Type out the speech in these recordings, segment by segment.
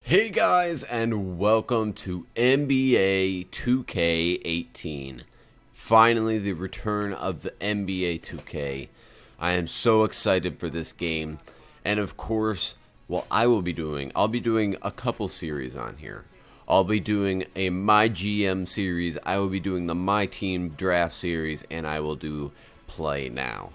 Hey guys, and welcome to NBA 2k18. Finally, the return of the NBA 2K. I am so excited for this game. And of course, I'll be doing a couple series on here. I'll be doing a MyGM series, I will be doing the My Team Draft series, and I will do Play Now.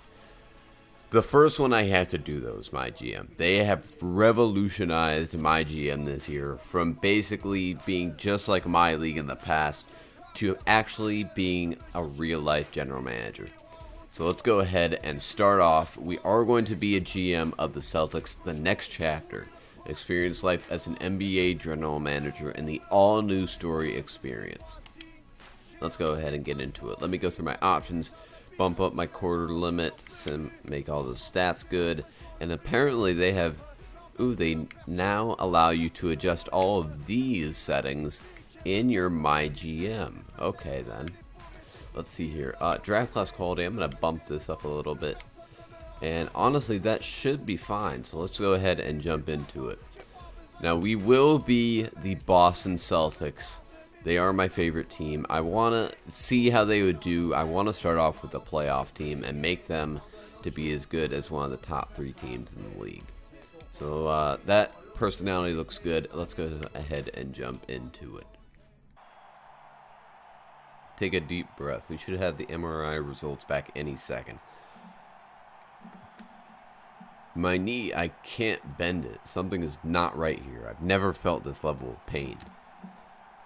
The first one I had to do, though, is MyGM. They have revolutionized MyGM this year from basically being just like My League in the past to actually being a real-life general manager. So let's go ahead and start off. We are going to be a GM of the Celtics, the next chapter. Experience life as an NBA general manager in the all-new story experience. Let's go ahead and get into it. Let me go through my options. Bump up my quarter limits and make all the stats good. And apparently they now allow you to adjust all of these settings in your MyGM. Okay then. Let's see here. Draft class quality, I'm going to bump this up a little bit. And honestly, that should be fine. So let's go ahead and jump into it. Now we will be the Boston Celtics. They are my favorite team. I want to see how they would do. I want to start off with a playoff team and make them to be as good as one of the top 3 teams in the league. So that personality looks good. Let's go ahead and jump into it. Take a deep breath. We should have the MRI results back any second. My knee, I can't bend it. Something is not right here. I've never felt this level of pain.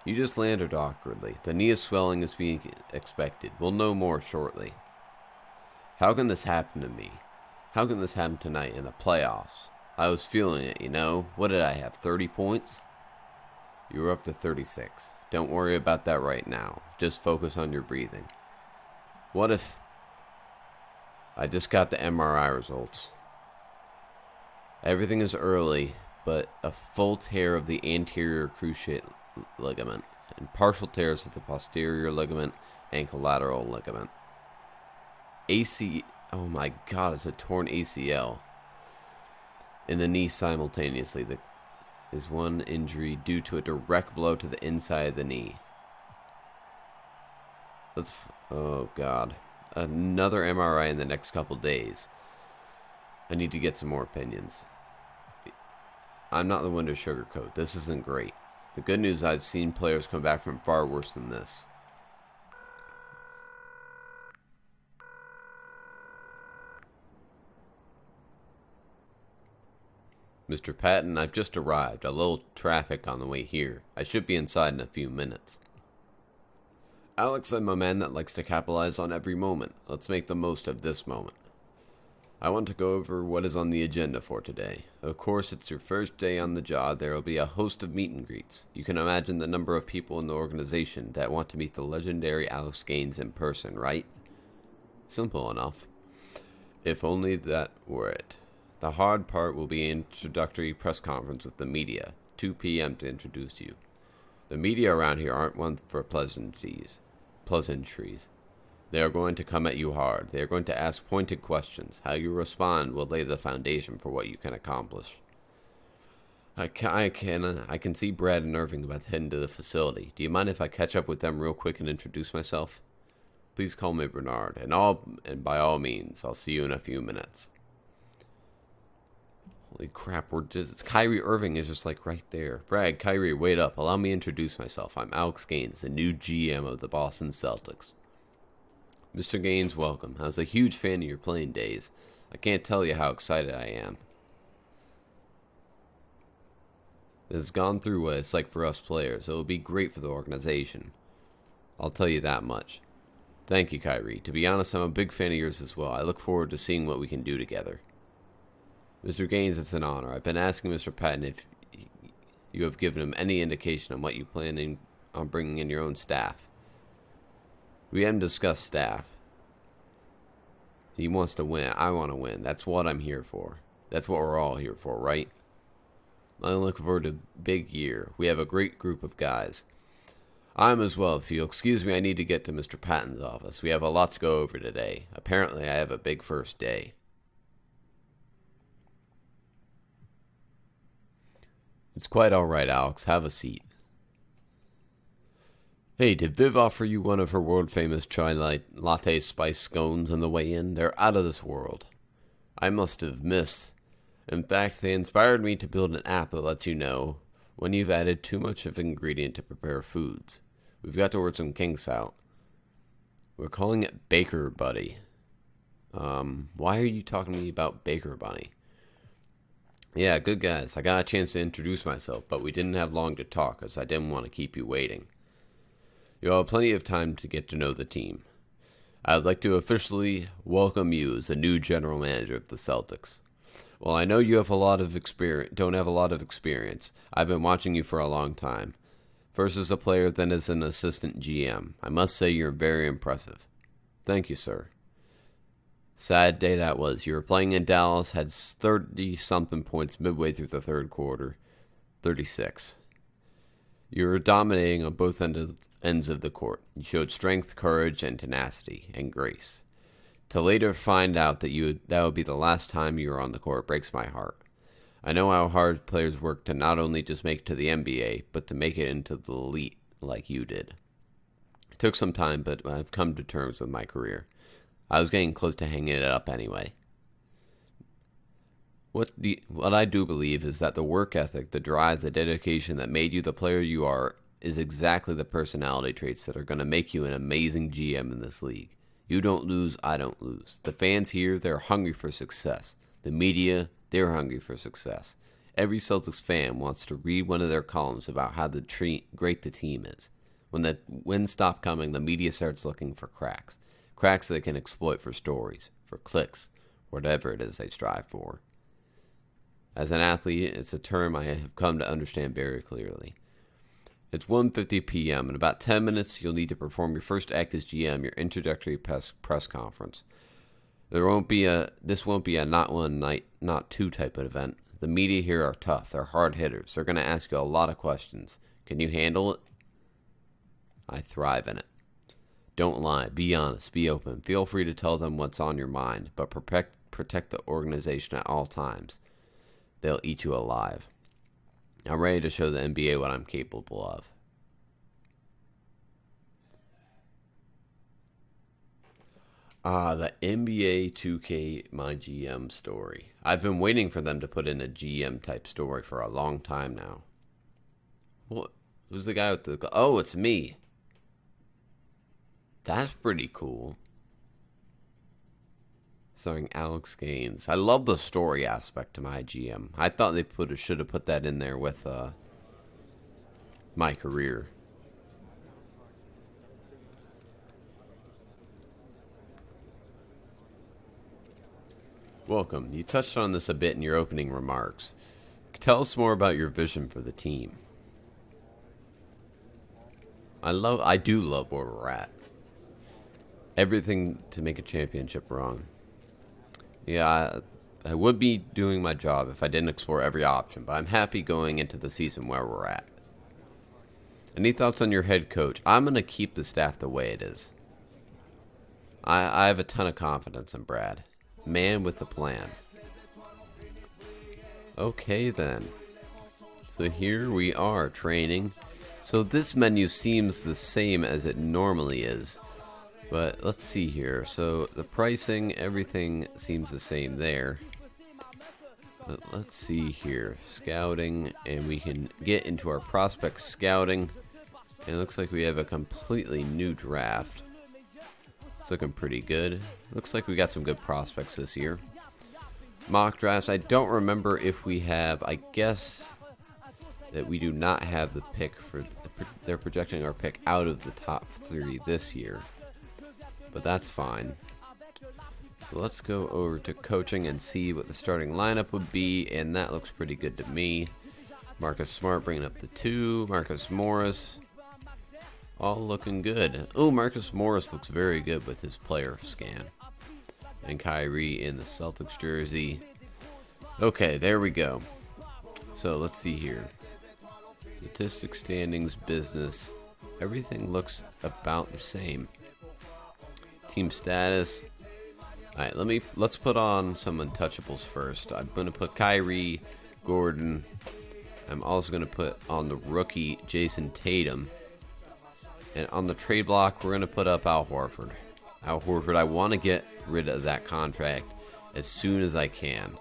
You just landed awkwardly. The knee swelling is being expected. We'll know more shortly. How can this happen to me? How can this happen tonight in the playoffs? I was feeling it, you know. What did I have, 30 points? You were up to 36. Don't worry about that right now. Just focus on your breathing. What if... I just got the MRI results. Everything is early, but a full tear of the anterior cruciate ligament and partial tears of the posterior ligament and collateral ligament. Oh my god, it's a torn ACL in the knee simultaneously. That is one injury due to a direct blow to the inside of the knee. Oh god. Another MRI in the next couple days. I need to get some more opinions. I'm not the one to sugarcoat. This isn't great. The good news, I've seen players come back from far worse than this. Mr. Patton, I've just arrived. A little traffic on the way here. I should be inside in a few minutes. Alex, I'm a man that likes to capitalize on every moment. Let's make the most of this moment. I want to go over what is on the agenda for today. Of course, it's your first day on the job. There will be a host of meet and greets. You can imagine the number of people in the organization that want to meet the legendary Alex Gaines in person, right? Simple enough. If only that were it. The hard part will be an introductory press conference with the media. 2 p.m. to introduce you. The media around here aren't one for pleasantries. They are going to come at you hard. They are going to ask pointed questions. How you respond will lay the foundation for what you can accomplish. I can see Brad and Irving about to head into the facility. Do you mind if I catch up with them real quick and introduce myself? Please call me Bernard, and by all means, I'll see you in a few minutes. Holy crap, Kyrie Irving is just like right there. Brad, Kyrie, wait up. Allow me to introduce myself. I'm Alex Gaines, the new GM of the Boston Celtics. Mr. Gaines, welcome. I was a huge fan of your playing days. I can't tell you how excited I am. It has gone through what it's like for us players. It will be great for the organization. I'll tell you that much. Thank you, Kyrie. To be honest, I'm a big fan of yours as well. I look forward to seeing what we can do together. Mr. Gaines, it's an honor. I've been asking Mr. Patton if you have given him any indication on what you plan on bringing in your own staff. We haven't discussed staff. He wants to win. I want to win. That's what I'm here for. That's what we're all here for, right? I'm looking forward to a big year. We have a great group of guys. I'm as well. If you'll excuse me, I need to get to Mr. Patton's office. We have a lot to go over today. Apparently, I have a big first day. It's quite alright, Alex. Have a seat. Hey, did Viv offer you one of her world-famous chai latte spice scones on the way in? They're out of this world. I must have missed. In fact, they inspired me to build an app that lets you know when you've added too much of an ingredient to prepare foods. We've got to work some kinks out. We're calling it Baker Buddy. Why are you talking to me about Baker Bunny? Yeah, good guys. I got a chance to introduce myself, but we didn't have long to talk as I didn't want to keep you waiting. You'll have plenty of time to get to know the team. I'd like to officially welcome you as the new general manager of the Celtics. Well, I know you have don't have a lot of experience. I've been watching you for a long time. First as a player, then as an assistant GM. I must say you're very impressive. Thank you, sir. Sad day that was. You were playing in Dallas, had 30-something points midway through the third quarter. 36. You were dominating on both ends of the court. You showed strength, courage, and tenacity, and grace. To later find out that that would be the last time you were on the court breaks my heart. I know how hard players work to not only just make it to the NBA, but to make it into the elite like you did. It took some time, but I've come to terms with my career. I was getting close to hanging it up anyway. What I do believe is that the work ethic, the drive, the dedication that made you the player you are is exactly the personality traits that are going to make you an amazing GM in this league. You don't lose, I don't lose. The fans here, they're hungry for success. The media, they're hungry for success. Every Celtics fan wants to read one of their columns about how great the team is. When the wins stop coming, the media starts looking for cracks. Cracks they can exploit for stories, for clicks, whatever it is they strive for. As an athlete, it's a term I have come to understand very clearly. It's 1:50 p.m. In about 10 minutes, you'll need to perform your first act as GM, your introductory press conference. This won't be a not one night, not two type of event. The media here are tough. They're hard hitters. They're going to ask you a lot of questions. Can you handle it? I thrive in it. Don't lie. Be honest. Be open. Feel free to tell them what's on your mind, but protect the organization at all times. They'll eat you alive. I'm ready to show the NBA what I'm capable of. The NBA 2k MyGM story. I've been waiting for them to put in a GM type story for a long time now. What? Who's the guy with the... Oh, it's me. That's pretty cool. Starring Alex Gaines. I love the story aspect to MyGM. I thought they should have put that in there with my career. Welcome. You touched on this a bit in your opening remarks. Tell us more about your vision for the team. I do love where we're at. Everything to make a championship run. Yeah, I would be doing my job if I didn't explore every option, but I'm happy going into the season where we're at. Any thoughts on your head coach? I'm going to keep the staff the way it is. I have a ton of confidence in Brad. Man with a plan. Okay then. So here we are, training. So this menu seems the same as it normally is. But let's see here. So the pricing, everything seems the same there. But let's see here. Scouting, and we can get into our prospect scouting. And it looks like we have a completely new draft. It's looking pretty good. Looks like we got some good prospects this year. Mock drafts, I don't remember if we have, I guess that we do not have the pick for, they're projecting our pick out of the top 3 this year. But that's fine. So let's go over to coaching and see what the starting lineup would be, and that looks pretty good to me. Marcus Smart bringing up the 2, Marcus Morris, all looking good. Oh, Marcus Morris looks very good with his player scan. And Kyrie in the Celtics jersey. Okay, there we go. So let's see here. Statistics, standings, business. Everything looks about the same. Team status. Alright, let's put on some untouchables first. I'm gonna put Kyrie, Gordon, I'm also going to put on the rookie Jason Tatum. And on the trade block, we're going to put up Al Horford. Al Horford, I want to get rid of that contract as soon as I can.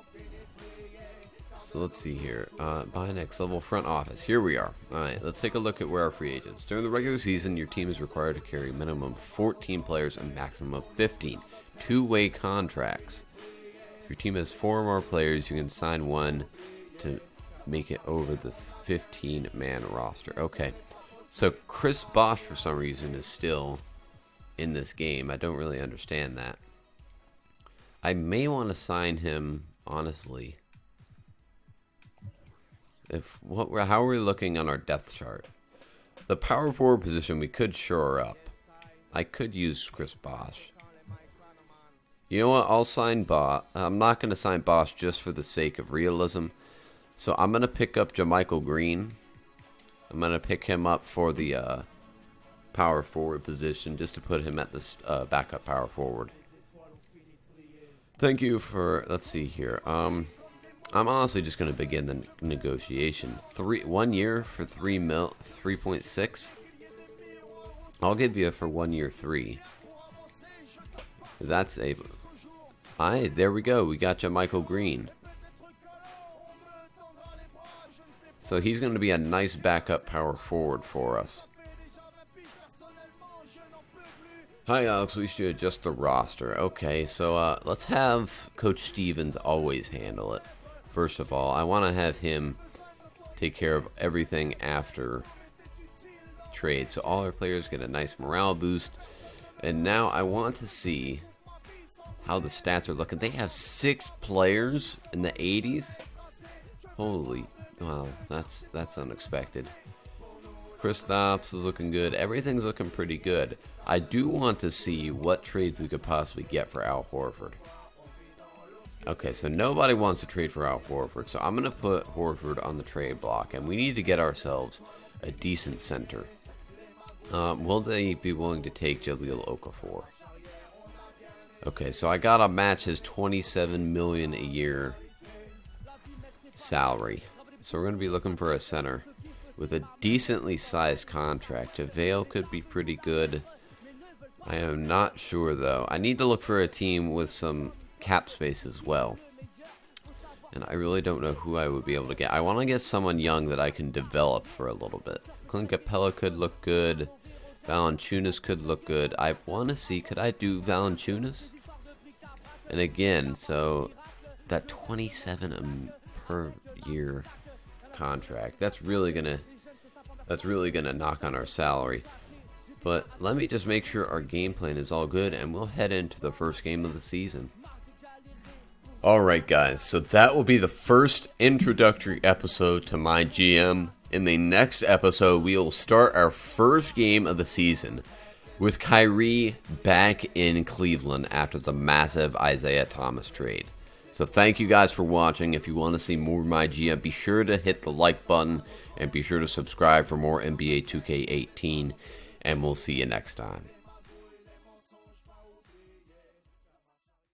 So let's see here. Buy next level front office. Here we are. All right, let's take a look at where our free agents. During the regular season, your team is required to carry a minimum of 14 players and maximum of 15 two-way contracts. If your team has 4 or more players, you can sign one to make it over the 15-man roster. Okay. So Chris Bosh, for some reason, is still in this game. I don't really understand that. I may want to sign him, honestly. How are we looking on our depth chart? The power forward position we could shore up. I could use Chris Bosh. You know what? I'll sign Bosh. I'm not going to sign Bosh just for the sake of realism. So I'm going to pick up JaMychal Green. I'm going to pick him up for the power forward position just to put him at the backup power forward. Thank you for, let's see here. I'm honestly just going to begin the negotiation. 1 year for 3.6. I'll give you for 1 year 3. That's a. There we go. We got JaMychal Green. So he's going to be a nice backup power forward for us. Hi, Alex. We should adjust the roster. Okay, so let's have Coach Stevens always handle it. First of all, I want to have him take care of everything after trade. So all our players get a nice morale boost. And now I want to see how the stats are looking. They have 6 players in the 80s. Holy, wow, that's unexpected. Kristaps is looking good. Everything's looking pretty good. I do want to see what trades we could possibly get for Al Horford. Okay, so nobody wants to trade for Al Horford, so I'm going to put Horford on the trade block, and we need to get ourselves a decent center. Will they be willing to take Jahlil Okafor? Okay, so I gotta match his $27 million a year salary. So we're gonna be looking for a center with a decently sized contract. JaVale could be pretty good. I am not sure though. I need to look for a team with some cap space as well. And I really don't know who I would be able to get. I want to get someone young that I can develop for a little bit. Clint Capella could look good. Valanciunas could look good. I want to see, could I do Valanciunas? And again, so that 27 per year contract, that's really gonna knock on our salary. But let me just make sure our game plan is all good, and we'll head into the first game of the season. Alright guys, so that will be the first introductory episode to MyGM. In the next episode, we will start our first game of the season with Kyrie back in Cleveland after the massive Isaiah Thomas trade. So thank you guys for watching. If you want to see more of MyGM, be sure to hit the like button and be sure to subscribe for more NBA 2K18, and we'll see you next time.